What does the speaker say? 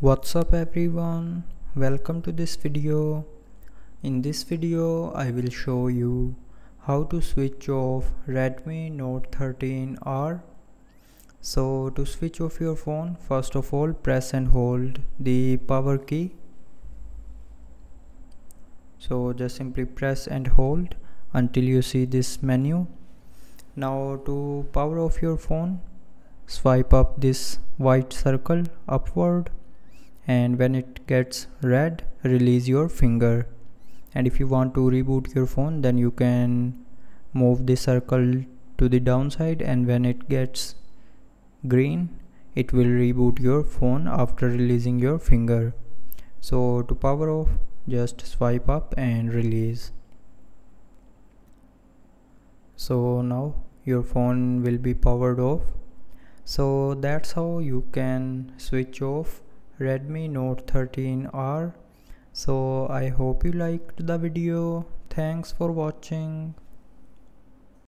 What's up everyone, welcome to this video. In this video I will show you how to switch off Redmi Note 13R. So to switch off your phone, first of all press and hold the power key. So just simply press and hold until you see this menu. Now to power off your phone, swipe up this white circle upward, and when it gets red, release your finger. And if you want to reboot your phone, then you can move the circle to the downside, and when it gets green, it will reboot your phone after releasing your finger. So to power off, just swipe up and release. So now your phone will be powered off. So that's how you can switch off Redmi Note 13R. So I hope you liked the video. Thanks for watching.